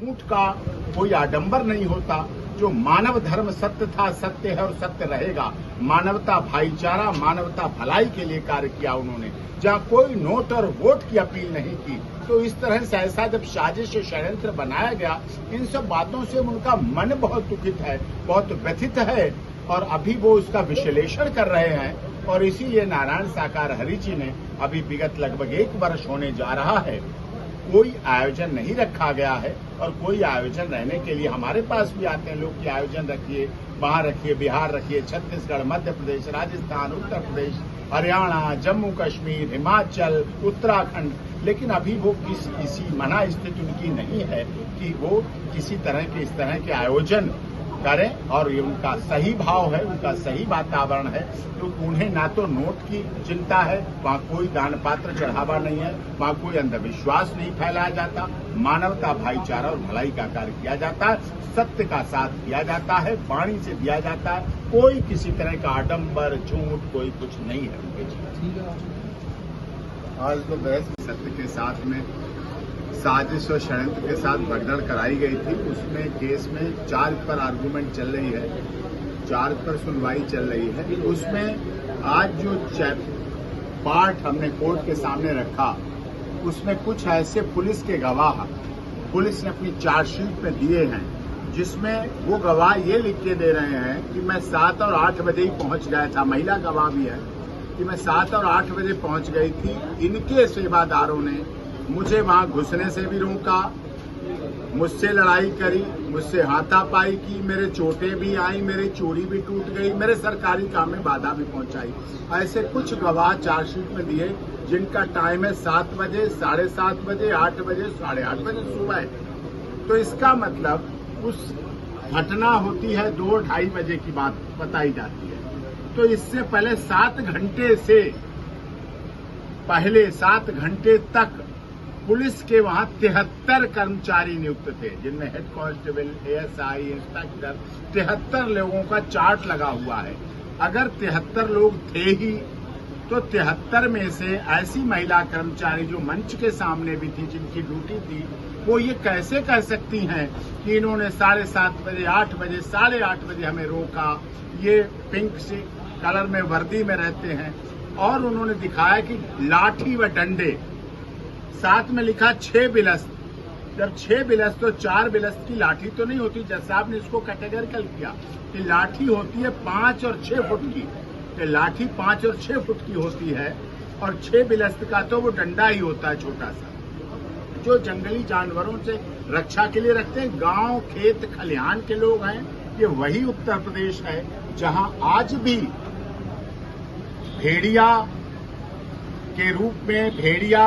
झूठ का कोई आडंबर नहीं होता। जो मानव धर्म सत्य था, सत्य है और सत्य रहेगा। मानवता, भाईचारा, मानवता, भलाई के लिए कार्य किया उन्होंने, जहां कोई नोट और वोट की अपील नहीं की। तो इस तरह से ऐसा जब साजिश षड्यंत्र बनाया गया, इन सब बातों से उनका मन बहुत दुखित है, बहुत व्यथित है और अभी वो उसका विश्लेषण कर रहे हैं। और इसीलिए नारायण साकार हरि जी ने अभी विगत लगभग 1 वर्ष होने जा रहा है, कोई आयोजन नहीं रखा गया है। और कोई आयोजन रहने के लिए हमारे पास भी आते हैं लोग कि आयोजन रखिए, वहां रखिए, बिहार रखिए, छत्तीसगढ़, मध्य प्रदेश, राजस्थान, उत्तर प्रदेश, हरियाणा, जम्मू कश्मीर, हिमाचल, उत्तराखंड, लेकिन अभी वो किसी मना स्थिति उनकी नहीं है कि वो किसी तरह के इस तरह के आयोजन करें। और ये उनका सही भाव है, उनका सही वातावरण है। तो उन्हें ना तो नोट की चिंता है, वहाँ कोई दान पात्र चढ़ावा नहीं है, वहाँ कोई अंधविश्वास नहीं फैलाया जाता। मानवता, भाईचारा और भलाई का कार्य किया जाता है, सत्य का साथ दिया जाता है, वाणी से दिया जाता है। कोई किसी तरह का आडंबर, झूठ, कोई कुछ नहीं है उनके जीवन। आज तो बहस सत्य के साथ में साजिश और षड्यंत्र के साथ भगदड़ कराई गई थी। उसमें केस में चार्ज पर आर्गूमेंट चल रही है, चार्ज पर सुनवाई चल रही है। उसमें आज जो पार्ट हमने कोर्ट के सामने रखा, उसमें कुछ ऐसे पुलिस के गवाह पुलिस ने अपनी चार्जशीट में दिए हैं, जिसमें वो गवाह ये लिख के दे रहे हैं कि मैं 7 और 8 बजे ही पहुंच गया था। महिला गवाह भी है कि मैं 7 और 8 बजे पहुंच गई थी। इनके सेवादारों ने मुझे वहां घुसने से भी रोका, मुझसे लड़ाई करी, मुझसे हाथापाई की, मेरे चोटें भी आई, मेरी चोरी भी टूट गई, मेरे सरकारी काम में बाधा भी पहुंचाई। ऐसे कुछ गवाह चार्जशीट में दिए, जिनका टाइम है 7 बजे, 7:30 बजे, 8 बजे, 8:30 बजे सुबह। तो इसका मतलब उस घटना होती है 2-2:30 बजे की बात बताई जाती है। तो इससे पहले 7 घंटे से पहले 7 घंटे तक पुलिस के वहां 73 कर्मचारी नियुक्त थे, जिनमें हेड कांस्टेबल, एएसआई, इंस्पेक्टर, 73 लोगों का चार्ट लगा हुआ है। अगर 73 लोग थे ही, तो 73 में से ऐसी महिला कर्मचारी जो मंच के सामने भी थी, जिनकी ड्यूटी थी, वो ये कैसे कह सकती हैं कि इन्होंने 7:30 बजे, 8 बजे, 8:30 बजे हमें रोका। ये पिंक से कलर में वर्दी में रहते हैं और उन्होंने दिखाया कि लाठी व डंडे, साथ में लिखा 6 बिलस्त। जब 6 बिलस्त तो 4 बिलस्त की लाठी तो नहीं होती। जज साहब ने इसको कैटेगरिकल किया कि लाठी होती है 5 और 6 फुट की, तो लाठी 5 और 6 फुट की होती है और 6 बिलस्त का तो वो डंडा ही होता है छोटा सा, जो जंगली जानवरों से रक्षा के लिए रखते हैं। गांव, खेत, खलिहान के लोग हैं। ये वही उत्तर प्रदेश है जहां आज भी भेड़िया के रूप में भेड़िया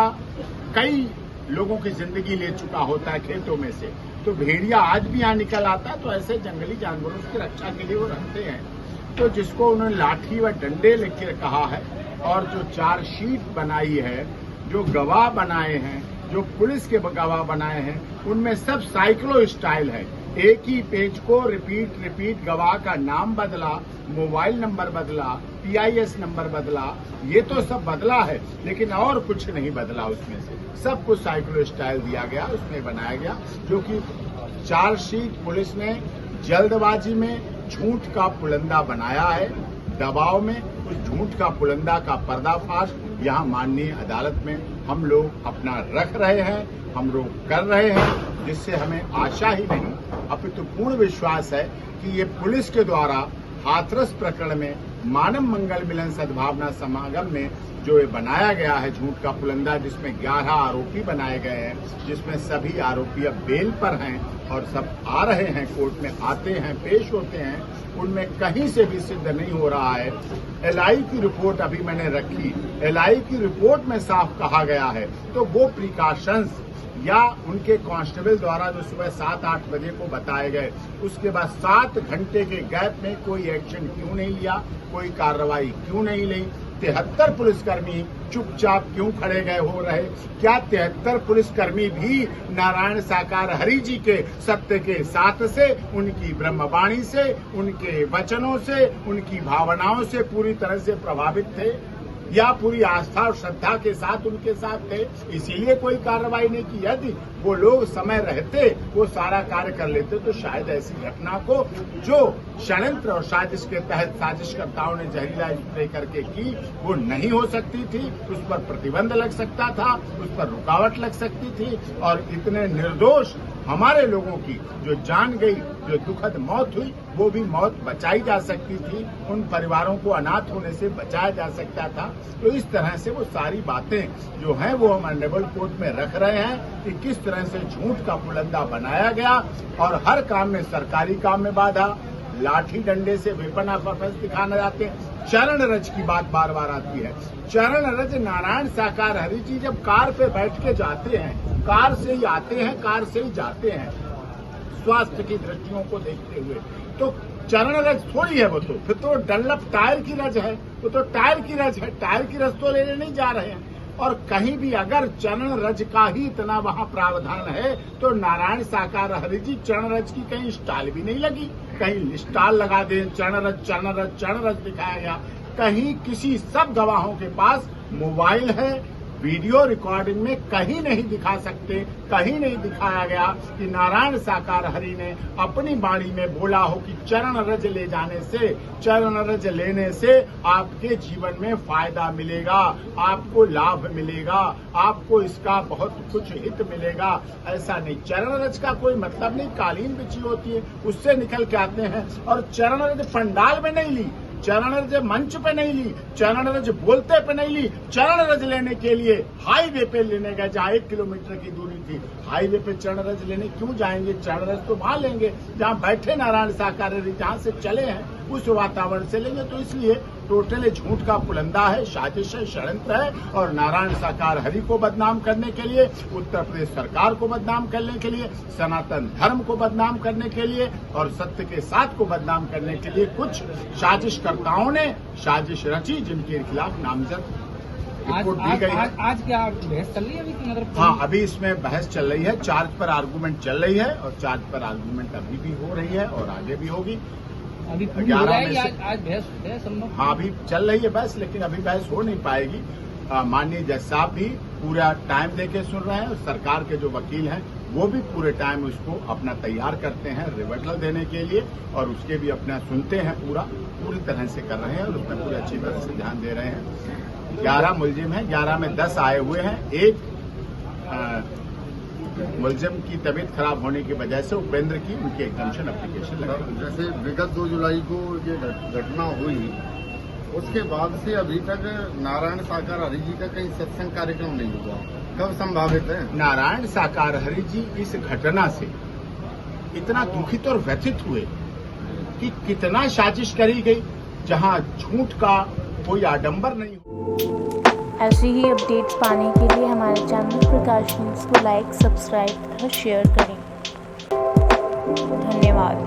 कई लोगों की जिंदगी ले चुका होता है खेतों में से। तो भेड़िया आज भी यहाँ निकल आता है। तो ऐसे जंगली जानवरों की रक्षा के लिए वो रखते हैं। तो जिसको उन्होंने लाठी व डंडे लेके कहा है, और जो चार्जशीट बनाई है, जो गवाह बनाए हैं, जो पुलिस के गवाह बनाए हैं, उनमें सब साइक्लो स्टाइल है। एक ही पेज को रिपीट गवाह का नाम बदला, मोबाइल नंबर बदला, PIS नंबर बदला, ये तो सब बदला है, लेकिन और कुछ नहीं बदला। उसमें से सब कुछ साइक्लो स्टाइल दिया गया, उसमें बनाया गया, जो कि चार्जशीट पुलिस ने जल्दबाजी में झूठ का पुलंदा बनाया है। दबाव में उस झूठ का पुलंदा का पर्दाफाश यहाँ माननीय अदालत में हम लोग अपना रख रहे हैं, हम लोग कर रहे हैं, जिससे हमें आशा ही नहीं अपितु पूर्ण विश्वास है कि ये पुलिस के द्वारा हाथरस प्रकरण में मानव मंगल मिलन सद्भावना समागम में जो ये बनाया गया है झूठ का पुलंदा, जिसमें 11 आरोपी बनाए गए हैं, जिसमें सभी आरोपी अब बेल पर हैं और सब आ रहे हैं, कोर्ट में आते हैं, पेश होते हैं, उनमें कहीं से भी सिद्ध नहीं हो रहा है। LI की रिपोर्ट अभी मैंने रखी, LI की रिपोर्ट में साफ कहा गया है। तो वो प्रिकॉशंस या उनके कांस्टेबल द्वारा जो सुबह 7-8 बजे को बताए गए, उसके बाद 7 घंटे के गैप में कोई एक्शन क्यों नहीं लिया, कोई कार्रवाई क्यों नहीं ली? 73 पुलिसकर्मी चुपचाप क्यों खड़े गए हो रहे? क्या 73 पुलिसकर्मी भी नारायण साकार हरि जी के सत्य के साथ से, उनकी ब्रह्मवाणी से, उनके वचनों से, उनकी भावनाओं से पूरी तरह से प्रभावित थे? या पूरी आस्था और श्रद्धा के साथ उनके साथ थे, इसीलिए कोई कार्रवाई नहीं की। यदि वो लोग समय रहते वो सारा कार्य कर लेते तो शायद ऐसी घटना को जो षड्यंत्र और साजिश के तहत साजिशकर्ताओं ने जहरीला स्प्रे करके की वो नहीं हो सकती थी। उस पर प्रतिबंध लग सकता था, उस पर रुकावट लग सकती थी और इतने निर्दोष हमारे लोगों की जो जान गई, जो दुखद मौत हुई, वो भी मौत बचाई जा सकती थी, उन परिवारों को अनाथ होने से बचाया जा सकता था। तो इस तरह से वो सारी बातें जो हैं वो हम ऑनरेबल कोर्ट में रख रहे हैं कि किस तरह से झूठ का पुलंदा बनाया गया और हर काम में, सरकारी काम में बाधा, लाठी डंडे से वेपन ऑफ ऑफेंस दिखाना जाते हैं। चरण रज की बात बार बार आती है। चरण रज नारायण साकार हरि जी जब कार पे बैठ के जाते हैं, कार से ही आते हैं, कार से ही जाते हैं, स्वास्थ्य की दृष्टियों को देखते हुए, तो चरण रज थोड़ी है वो, तो फिर तो डनलप टायर की रज है, वो तो टायर की रज है, टायर की रज तो लेने नहीं जा रहे हैं। और कहीं भी अगर चरण रज का ही इतना वहां प्रावधान है तो नारायण साकार हरि जी चरण रज की कहीं स्टाल भी नहीं लगी, कहीं स्टाल लगा दे चरण रज चरण रज चरण रज दिखाया गया, कहीं किसी सब गवाहों के पास मोबाइल है, वीडियो रिकॉर्डिंग में कहीं नहीं दिखा सकते, कहीं नहीं दिखाया गया कि नारायण साकार हरि ने अपनी वाणी में बोला हो कि चरण रज ले जाने से, चरण रज लेने से आपके जीवन में फायदा मिलेगा, आपको लाभ मिलेगा, आपको इसका बहुत कुछ हित मिलेगा। ऐसा नहीं, चरण रज का कोई मतलब नहीं, कालीन बिछी होती है उससे निकल के आते हैं। और चरण रज पंडाल में नहीं ली, चरण रज मंच पे नहीं ली, चरण रज बोलते पे नहीं ली, चरण रज लेने के लिए हाईवे पे लेने गए जहाँ 1 किलोमीटर की दूरी थी। हाईवे पे चरण रज लेने क्यों जाएंगे? चरण रज तो वहां लेंगे जहाँ बैठे नारायण साकार हरि, जहाँ से चले हैं उस वातावरण से लेंगे। तो इसलिए टोटली झूठ का पुलंदा है, साजिश है, षड्यंत्र है और नारायण साकार हरि को बदनाम करने के लिए, उत्तर प्रदेश सरकार को बदनाम करने के लिए, सनातन धर्म को बदनाम करने के लिए और सत्य के साथ को बदनाम करने के लिए कुछ साजिशकर्ताओं ने साजिश रची जिनके खिलाफ नामजद रिपोर्ट दी गई है। आज क्या बहस चल रही है अभी? मतलब हाँ, अभी इसमें बहस चल रही है, चार्ज पर आर्गूमेंट चल रही है और चार्ज पर आर्गूमेंट अभी भी हो रही है और आगे भी होगी। अभी 11 में से आज बहस है संभव? हाँ, अभी चल रही है बहस, लेकिन अभी बहस हो नहीं पाएगी। माननीय जज साहब भी पूरा टाइम देके सुन रहे हैं और सरकार के जो वकील हैं वो भी पूरे टाइम उसको अपना तैयार करते हैं रिबटल देने के लिए और उसके भी अपना सुनते हैं, पूरी तरह से कर रहे हैं और उसमें पूरी अच्छी तरह से ध्यान दे रहे हैं। 11 मुलजिम हैं, 11 में 10 आए हुए हैं। एक मुलजिम की तबीयत खराब होने की वजह से उपेंद्र की उनकी एग्जामिशन एप्लीकेशन लगा। जैसे विगत 2 जुलाई को ये घटना हुई, उसके बाद से अभी तक नारायण साकार हरि जी का कहीं सत्संग कार्यक्रम नहीं हुआ, कब संभावित है? नारायण साकार हरि जी इस घटना से इतना दुखित और व्यथित हुए कि कितना साजिश करी गई, जहां झूठ का कोई आडंबर नहीं। ऐसी ही अपडेट्स पाने के लिए हमारे चैनल प्रकाश न्यूज़ को लाइक, सब्सक्राइब तथा शेयर करें। धन्यवाद।